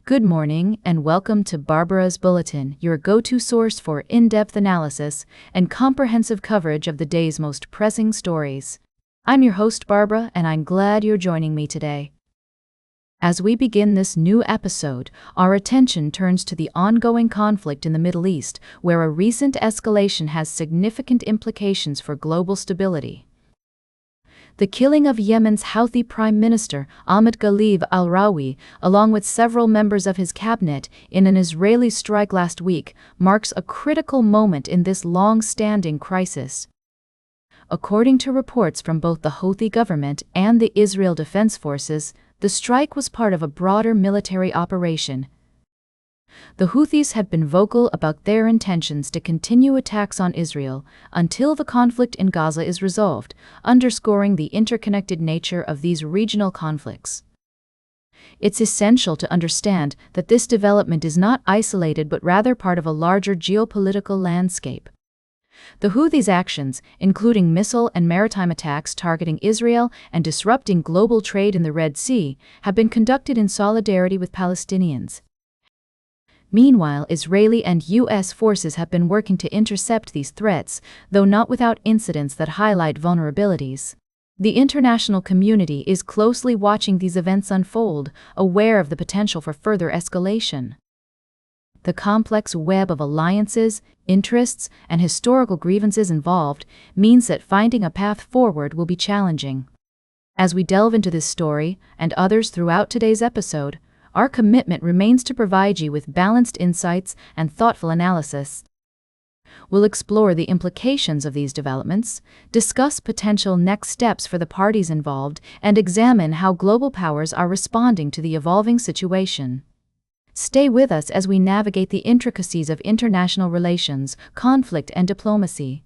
Good morning and welcome to Barbaras Bulletin, your go-to source for in-depth analysis and comprehensive coverage of the day's most pressing stories. I'm your host Barbara and I'm glad you're joining me today. As we begin this new episode, our attention turns to the ongoing conflict in the Middle East, where a recent escalation has significant implications for global stability. The killing of Yemen's Houthi Prime Minister Ahmed Ghalib al-Rawi, along with several members of his cabinet, in an Israeli strike last week, marks a critical moment in this long-standing crisis. According to reports from both the Houthi government and the Israel Defense Forces, the strike was part of a broader military operation. The Houthis have been vocal about their intentions to continue attacks on Israel until the conflict in Gaza is resolved, underscoring the interconnected nature of these regional conflicts. It's essential to understand that this development is not isolated but rather part of a larger geopolitical landscape. The Houthis' actions, including missile and maritime attacks targeting Israel and disrupting global trade in the Red Sea, have been conducted in solidarity with Palestinians. Meanwhile, Israeli and U.S. forces have been working to intercept these threats, though not without incidents that highlight vulnerabilities. The international community is closely watching these events unfold, aware of the potential for further escalation. The complex web of alliances, interests, and historical grievances involved means that finding a path forward will be challenging. As we delve into this story, and others throughout today's episode, our commitment remains to provide you with balanced insights and thoughtful analysis. We'll explore the implications of these developments, discuss potential next steps for the parties involved, and examine how global powers are responding to the evolving situation. Stay with us as we navigate the intricacies of international relations, conflict, and diplomacy.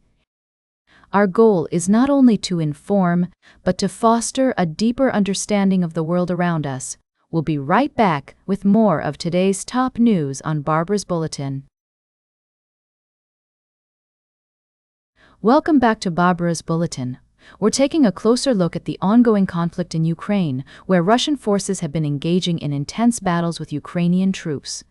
Our goal is not only to inform, but to foster a deeper understanding of the world around us. We'll be right back with more of today's top news on Barbaras Bulletin. Welcome back to Barbaras Bulletin. We're taking a closer look at the ongoing conflict in Ukraine, where Russian forces have been engaging in intense battles with Ukrainian troops.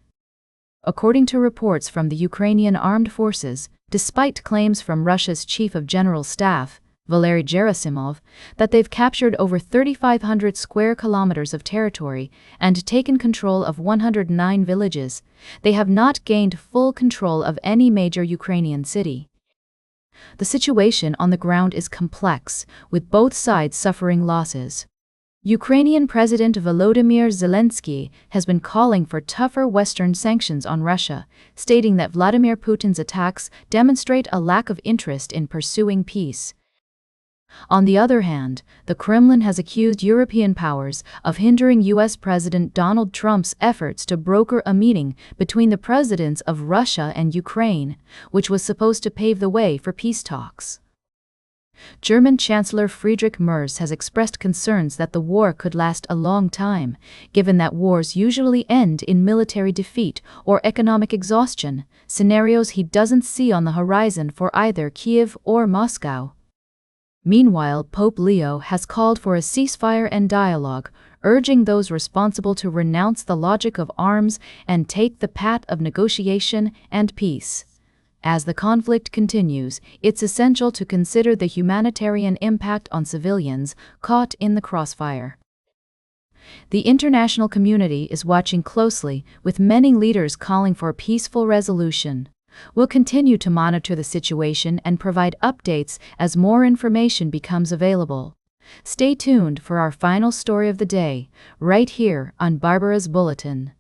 According to reports from the Ukrainian armed forces, despite claims from Russia's Chief of General Staff, Valery Gerasimov, that they've captured over 3,500 square kilometers of territory and taken control of 109 villages, they have not gained full control of any major Ukrainian city. The situation on the ground is complex, with both sides suffering losses. Ukrainian President Volodymyr Zelensky has been calling for tougher Western sanctions on Russia, stating that Vladimir Putin's attacks demonstrate a lack of interest in pursuing peace. On the other hand, the Kremlin has accused European powers of hindering U.S. President Donald Trump's efforts to broker a meeting between the presidents of Russia and Ukraine, which was supposed to pave the way for peace talks. German Chancellor Friedrich Merz has expressed concerns that the war could last a long time, given that wars usually end in military defeat or economic exhaustion, scenarios he doesn't see on the horizon for either Kiev or Moscow. Meanwhile, Pope Leo has called for a ceasefire and dialogue, urging those responsible to renounce the logic of arms and take the path of negotiation and peace. As the conflict continues, it's essential to consider the humanitarian impact on civilians caught in the crossfire. The international community is watching closely, with many leaders calling for a peaceful resolution. We'll continue to monitor the situation and provide updates as more information becomes available. Stay tuned for our final story of the day, right here on Barbaras Bulletin.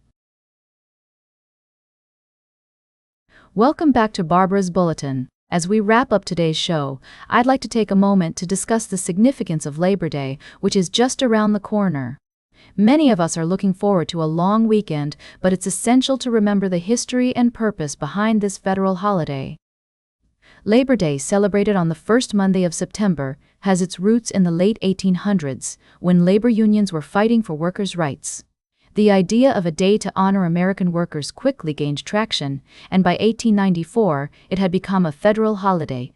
Welcome back to Barbaras Bulletin. As we wrap up today's show, I'd like to take a moment to discuss the significance of Labor Day, which is just around the corner. Many of us are looking forward to a long weekend, but it's essential to remember the history and purpose behind this federal holiday. Labor Day, celebrated on the first Monday of September, has its roots in the late 1800s, when labor unions were fighting for workers' rights. The idea of a day to honor American workers quickly gained traction, and by 1894, it had become a federal holiday.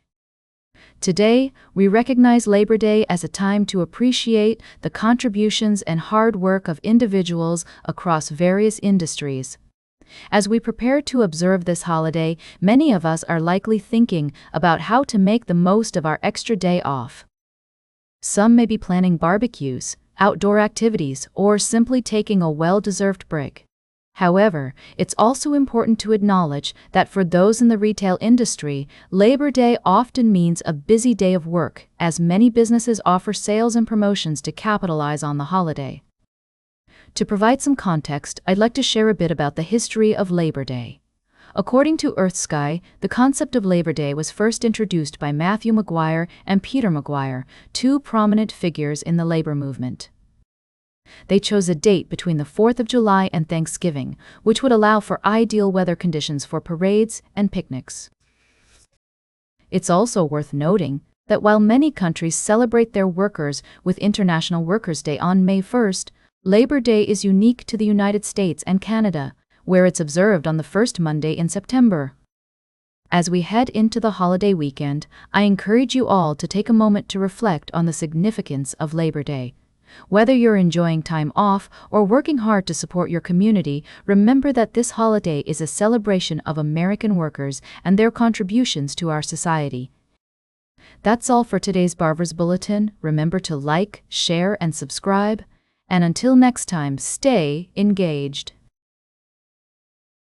Today, we recognize Labor Day as a time to appreciate the contributions and hard work of individuals across various industries. As we prepare to observe this holiday, many of us are likely thinking about how to make the most of our extra day off. Some may be planning barbecues, outdoor activities, or simply taking a well-deserved break. However, it's also important to acknowledge that for those in the retail industry, Labor Day often means a busy day of work, as many businesses offer sales and promotions to capitalize on the holiday. To provide some context, I'd like to share a bit about the history of Labor Day. According to EarthSky, the concept of Labor Day was first introduced by Matthew Maguire and Peter Maguire, two prominent figures in the labor movement. They chose a date between the 4th of July and Thanksgiving, which would allow for ideal weather conditions for parades and picnics. It's also worth noting that while many countries celebrate their workers with International Workers' Day on May 1st, Labor Day is unique to the United States and Canada, where it's observed on the first Monday in September. As we head into the holiday weekend, I encourage you all to take a moment to reflect on the significance of Labor Day. Whether you're enjoying time off or working hard to support your community, remember that this holiday is a celebration of American workers and their contributions to our society. That's all for today's Barbaras Bulletin. Remember to like, share, and subscribe. And until next time, stay engaged.